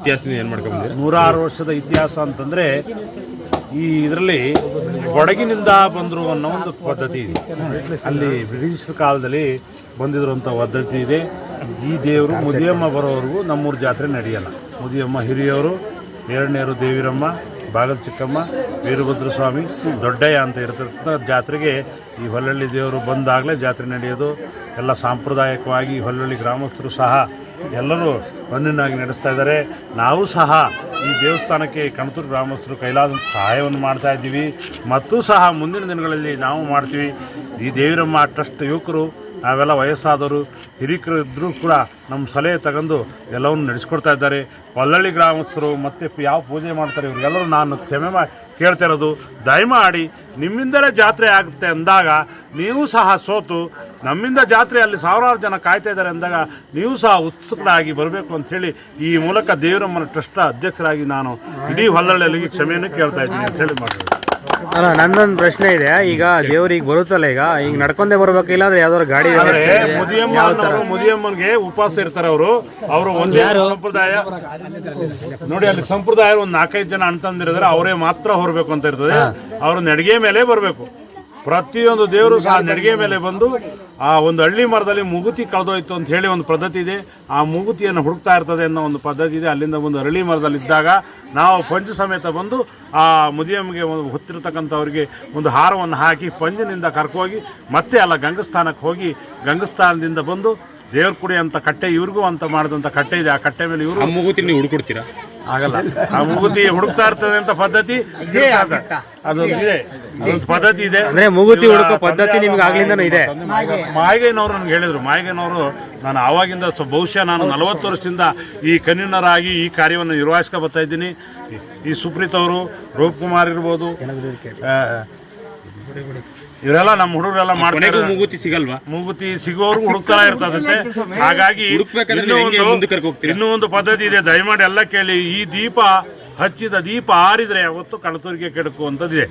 ಇತಿಹಾಸದಿಂದ ಏನು ಮಾಡ್ಕೊಂಡ್ಬಂದಿದ್ದೀರಾ? 106 ವರ್ಷದ ಇತಿಹಾಸ ಅಂತಂದರೆ ಈ ಇದರಲ್ಲಿ ಕೊಡಗಿನಿಂದ ಬಂದರು ಅನ್ನೋ ಒಂದು ಪದ್ಧತಿ ಇದೆ. ಅಲ್ಲಿ ಬ್ರಿಟಿಷ್ ಕಾಲದಲ್ಲಿ ಬಂದಿರುವಂಥ ಪದ್ಧತಿ ಇದೆ. ಈ ದೇವರು ಮುದಿಯಮ್ಮ ಬರೋವರೆಗೂ ನಮ್ಮೂರು ಜಾತ್ರೆ ನಡೆಯಲ್ಲ. ಮುದಿಯಮ್ಮ ಹಿರಿಯವರು, ಎರಡನೇರು ದೇವಿರಮ್ಮ, ಬಾಗಲ ಚಿಕ್ಕಮ್ಮ, ವೀರಭದ್ರ ಸ್ವಾಮಿ, ದೊಡ್ಡಯ್ಯ ಅಂತ ಇರತಕ್ಕಂಥ ಜಾತ್ರೆಗೆ ಈ ಹೊಲ್ಲಳ್ಳಿ ದೇವರು ಬಂದಾಗಲೇ ಜಾತ್ರೆ ನಡೆಯೋದು. ಎಲ್ಲ ಸಾಂಪ್ರದಾಯಿಕವಾಗಿ ಹೊಲ್ಲಳ್ಳಿ ಗ್ರಾಮಸ್ಥರು ಸಹ ಎಲ್ಲರೂ ಒಂದನ್ನಾಗಿ ನಡೆಸ್ತಾ ಇದ್ದಾರೆ. ನಾವು ಸಹ ಈ ದೇವಸ್ಥಾನಕ್ಕೆ ಕಣತೂರು ಗ್ರಾಮಸ್ಥರು ಕೈಲಾದಂಥ ಸಹಾಯವನ್ನು ಮಾಡ್ತಾ ಇದ್ದೀವಿ ಮತ್ತು ಸಹ ಮುಂದಿನ ದಿನಗಳಲ್ಲಿ ನಾವು ಮಾಡ್ತೀವಿ. ಈ ದೇವಿರಮ್ಮ ಟ್ರಸ್ಟ್ ಯುವಕರು ನಾವೆಲ್ಲ ವಯಸ್ಸಾದವರು ಹಿರಿಕರು ಇದ್ದರೂ ಕೂಡ ನಮ್ಮ ಸಲಹೆ ತಗೊಂಡು ಎಲ್ಲವನ್ನು ನಡೆಸ್ಕೊಡ್ತಾ ಇದ್ದಾರೆ. ಹೊಲ್ಲಳ್ಳಿ ಗ್ರಾಮಸ್ಥರು ಮತ್ತು ಯಾವ ಪೂಜೆ ಮಾಡ್ತಾರೆ ಇವರಿಗೆಲ್ಲರೂ ನಾನು ಕ್ಷಮೆ ಕೇಳ್ತಾ ಇರೋದು, ದಯಮಾಡಿ ನಿಮ್ಮಿಂದಲೇ ಜಾತ್ರೆ ಆಗುತ್ತೆ ಅಂದಾಗ ನೀವು ಸಹ ಸೋತು ನಮ್ಮಿಂದ ಜಾತ್ರೆ ಅಲ್ಲಿ ಸಾವಿರಾರು ಜನ ಕಾಯ್ತಾ ಇದ್ದಾರೆ ಅಂದಾಗ ನೀವು ಸಹ ಉತ್ಸುಕರಾಗಿ ಬರಬೇಕು ಅಂಥೇಳಿ ಈ ಮೂಲಕ ದೇವರಮ್ಮನ ಟ್ರಸ್ಟ್ ಅಧ್ಯಕ್ಷರಾಗಿ ನಾನು ಇಡೀ ಹೊಲ್ಲಳ್ಳಿಯಲ್ಲಿ ಕ್ಷಮೆಯನ್ನು ಕೇಳ್ತಾ ಇದ್ದೀನಿ ಅಂತೇಳಿ ಮಾಡ್ತೀನಿ. ಅಲ್ಲ, ನನ್ನೊಂದು ಪ್ರಶ್ನೆ ಇದೆ. ಈಗ ದೇವ್ರಿಗೆ ಬರುತ್ತಲ್ಲ, ಈಗ ನಡ್ಕೊಂಡೇ ಬರ್ಬೇಕಿಲ್ಲ ಅಂದ್ರೆ ಯಾವ್ದಾದ್ರು ಗಾಡಿ? ಮುದಿಯಮ್ಮನಿಗೆ ಉಪವಾಸ ಇರ್ತಾರೆ ಅವರು ಒಂದೇ ಸಂಪ್ರದಾಯ ನೋಡಿ. ಅಲ್ಲಿ ಸಂಪ್ರದಾಯ ಒಂದು 4-5 ಜನ ಅಣ್ತಂದಿರಿದ್ರೆ ಅವರೇ ಮಾತ್ರ ಹೊರಬೇಕು ಅಂತ ಇರ್ತದೆ. ಅವರು ನಡಿಗೆ ಮೇಲೆ ಬರಬೇಕು. ಪ್ರತಿಯೊಂದು ದೇವರು ಸಹ ನಡಿಗೆ ಮೇಲೆ ಬಂದು ಆ ಒಂದು ಹಳ್ಳಿ ಮರದಲ್ಲಿ ಮುಗುತಿ ಕಳೆದೋಯ್ತು ಅಂತ ಹೇಳಿ ಒಂದು ಪದ್ಧತಿ ಇದೆ. ಆ ಮುಗುತಿಯನ್ನು ಹುಡುಕ್ತಾ ಇರ್ತದೆ ಅನ್ನೋ ಒಂದು ಪದ್ಧತಿ ಇದೆ. ಅಲ್ಲಿಂದ ಒಂದು ಹಳ್ಳಿ ಮರದಲ್ಲಿ ಇದ್ದಾಗ ನಾವು ಪಂಚ ಸಮೇತ ಬಂದು ಆ ಮುದಿಯಮ್ಮಗೆ ಒಂದು ಹೊತ್ತಿರ್ತಕ್ಕಂಥವ್ರಿಗೆ ಒಂದು ಹಾರವನ್ನು ಹಾಕಿ ಪಂಜಿನಿಂದ ಕರ್ಕೋಗಿ ಮತ್ತೆ ಅಲ್ಲ ಗಂಗಸ್ಥಾನಕ್ಕೆ ಹೋಗಿ ಗಂಗಸ್ಥಾನದಿಂದ ಬಂದು ದೇವ್ರ ಕುಡಿ ಅಂತ ಕಟ್ಟೆ ಇವ್ರಿಗೂ ಅಂತ ಮಾಡಿದಂಥ ಕಟ್ಟೆ ಇದೆ. ಆ ಕಟ್ಟೆ ಮೇಲೆ ಇವರು ಮುಗುತಿ ನೀವು ಹುಡುಕೊಡ್ತೀರಾ? ಆಗಲ್ಲ. ಆ ಮುಗುತಿ ಹುಡುಕ್ತಾ ಇರ್ತದೆ ಅಂತ ಪದ್ಧತಿ ಅದೊಂದು ಇದೆ, ಅದೊಂದು ಪದ್ಧತಿ ಇದೆ. ಅಂದ್ರೆ ಮುಗುತಿ ಹುಡುಕೋ ಪದ್ಧತಿ ನಿಮ್ಗೆ ಆಗ್ಲಿಂದನೂ ಇದೆ. ಮಾಯಿಗೈನವರು ನನಗೆ ಹೇಳಿದ್ರು. ಮಾಯಿಗೈನವರು ನಾನು ಆವಾಗಿಂದ ಬಹುಶಃ ನಾನು 40 ವರ್ಷದಿಂದ ಈ ಕನ್ವೀನರಾಗಿ ಈ ಕಾರ್ಯವನ್ನು ನಿರ್ವಹಿಸ್ಕೊ ಬರ್ತಾ ಇದ್ದೀನಿ. ಈ ಸುಪ್ರೀತ್ ಅವರು, ರೂಪ್ಕುಮಾರ್ ಇರ್ಬೋದು, ಇವರೆಲ್ಲ ನಮ್ಮ ಹುಡುಗರೆಲ್ಲ ಮಾಡ್ತಾರೆ. ಮುಗುತಿ ಸಿಗಲ್ವಾ? ಮುಗುತಿ ಸಿಗೋರು ಹುಡುಕ್ತಾ ಇರ್ತದಂತೆ. ಹಾಗಾಗಿ ಇನ್ನೂ ಒಂದು ಪದ್ಧತಿ ಇದೆ, ದಯಮಾಡಿ ಎಲ್ಲ ಕೇಳಿ. ಈ ದೀಪ ಹಚ್ಚಿದ ದೀಪ ಆರಿದ್ರೆ ಯಾವತ್ತು ಕಣತೂರಿಗೆ ಕೆಡಕುವಂಥದ್ದಿದೆ.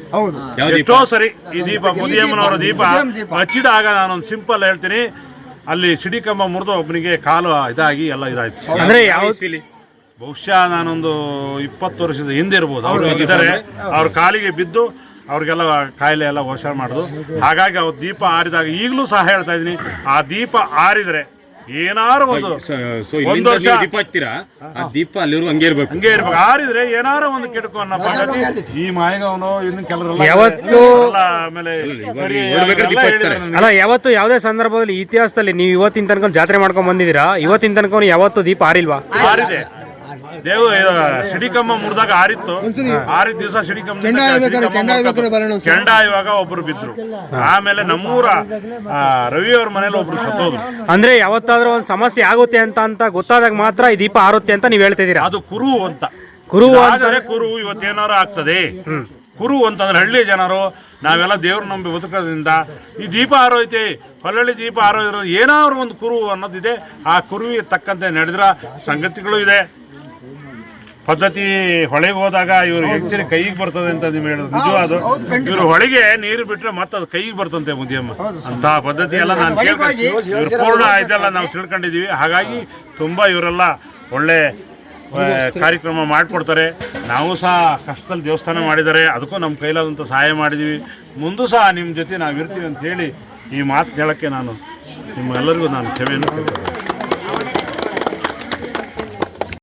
ಎಷ್ಟೋ ಸರಿ ಈ ದೀಪ ಮುದಿಯಮ್ಮನವರ ದೀಪ ಹಚ್ಚಿದಾಗ ನಾನೊಂದು ಸಿಂಪಲ್ ಹೇಳ್ತೀನಿ, ಅಲ್ಲಿ ಸಿಡಿಕಂಬ ಮುರಿದು ಒಬ್ಬನಿಗೆ ಕಾಲು ಇದಾಗಿ ಎಲ್ಲ ಇದಾಯ್ತು. ಅಂದ್ರೆ ಯಾವ ಬಹುಶಃ ನಾನೊಂದು 20 ವರ್ಷದ ಹಿಂದೆ ಇರ್ಬೋದು. ಅವರು ಇದ್ದಾರೆ, ಅವ್ರ ಕಾಲಿಗೆ ಬಿದ್ದು ಅವ್ರಿಗೆಲ್ಲ ಕಾಯಿಲೆ ಎಲ್ಲ ಹುಷಾರು ಮಾಡೋದು. ಹಾಗಾಗಿ ಅವ್ರು ದೀಪ ಆರಿದಾಗ ಈಗಲೂ ಸಹ ಹೇಳ್ತಾ ಇದ್ದೀನಿ, ಆ ದೀಪ ಆರಿದ್ರೆ ಏನಾರು ಒಂದು ವರ್ಷ ದೀಪ ಹಚ್ತೀರಾ, ಆ ದೀಪ ಅಲ್ಲಿರು ಹಂಗೆ ಇರ್ಬೇಕು. ಆರಿದ್ರೆ ಏನಾರು ಒಂದು ಕೆಡಕು ಅನ್ನೋ ಪದ್ಧತಿ ಈ ಮಾಯಿಗವನು ಇನ್ನು ಕೆಲವರೆಲ್ಲ ಯಾವತ್ತು ಆಮೇಲೆ ಅಲ್ಲ, ಯಾವತ್ತು ಯಾವುದೇ ಸಂದರ್ಭದಲ್ಲಿ ಇತಿಹಾಸದಲ್ಲಿ ನೀವು ಇವತ್ತಿನ ತನಕ ಜಾತ್ರೆ ಮಾಡ್ಕೊಂಡ್ ಬಂದಿದ್ದೀರಾ? ಇವತ್ತಿನ ತನಕ ಯಾವತ್ತು ದೀಪ ಆರಿಲ್ವಾ? ಆರಿದೆ. ದೇವು ಸಿಡಿಕಮ್ಮ ಮುರಿದಾಗ ಆರಿತ್ತು. ಆರಿದ ದಿವಸ ಸಿಡಿಕಮ್ಮ ಕೆಂಡಾಯುವಾಗ ಒಬ್ರು ಬಿದ್ರು. ಆಮೇಲೆ ನಮ್ಮೂರ ರವಿಯವ್ರ ಮನೇಲಿ ಒಬ್ರು ಸತ್ತೋದ್ರು. ಅಂದ್ರೆ ಯಾವತ್ತಾದ್ರೂ ಒಂದು ಸಮಸ್ಯೆ ಆಗುತ್ತೆ ಅಂತ ಗೊತ್ತಾದಾಗ ಮಾತ್ರ ಈ ದೀಪ ಆರುತ್ತೆ ಅಂತ ನೀವ್ ಹೇಳ್ತಿದ್ದೀರಾ? ಅದು ಕುರು ಅಂತ. ಕುರು ಇವತ್ತೇನಾರು ಆಗ್ತದೆ. ಕುರು ಅಂತಂದ್ರೆ ಹಳ್ಳಿ ಜನರು ನಾವೆಲ್ಲ ದೇವ್ರ ನಂಬಿ ಬದುಕೋದ್ರಿಂದ ಈ ದೀಪ ಆರೋಯ್ತೆ, ಹೊಲ್ಲಳ್ಳಿ ದೀಪ ಆರೋದಿರೋ ಏನಾದ್ರು ಒಂದು ಕುರು ಅನ್ನೋದಿದೆ. ಆ ಕುರುವಿಗೆ ತಕ್ಕಂತೆ ನಡೆದ್ರ ಸಂಗತಿಗಳು ಇದೆ. ಪದ್ಧತಿ ಹೊಳೆಗೆ ಹೋದಾಗ ಇವರು ಹೆಚ್ಚಿನ ಕೈಗೆ ಬರ್ತದೆ ಅಂತ ನೀವು ಹೇಳೋದು ನಿಜವಾದ. ಇವರು ಹೊಳೆಗೆ ನೀರು ಬಿಟ್ರೆ ಮತ್ತೆ ಅದು ಕೈಗೆ ಬರ್ತಂತೆ ಮುದಿಯಮ್ಮ ಅಂತ ಪದ್ಧತಿ ಎಲ್ಲ ನಾನು ಕೇಳ್ಕೊಂಡು ಇವ್ರು ಪೂರ್ಣ ಇದೆಲ್ಲ ನಾವು ತಿಳ್ಕೊಂಡಿದ್ದೀವಿ. ಹಾಗಾಗಿ ತುಂಬ ಇವರೆಲ್ಲ ಒಳ್ಳೆ ಕಾರ್ಯಕ್ರಮ ಮಾಡಿಕೊಡ್ತಾರೆ. ನಾವು ಸಹ ಕಷ್ಟದಲ್ಲಿ ದೇವಸ್ಥಾನ ಮಾಡಿದ್ದಾರೆ, ಅದಕ್ಕೂ ನಮ್ಮ ಕೈಲಾದಂಥ ಸಹಾಯ ಮಾಡಿದ್ದೀವಿ. ಮುಂದೂ ಸಹ ನಿಮ್ಮ ಜೊತೆ ನಾವು ಇರ್ತೀವಿ ಅಂತ ಹೇಳಿ ಈ ಮಾತು ಹೇಳೋಕ್ಕೆ ನಾನು ನಿಮ್ಮೆಲ್ಲರಿಗೂ ನಾನು ಕ್ಷಮೆಯನ್ನು ಕೇಳ್ತೇನೆ.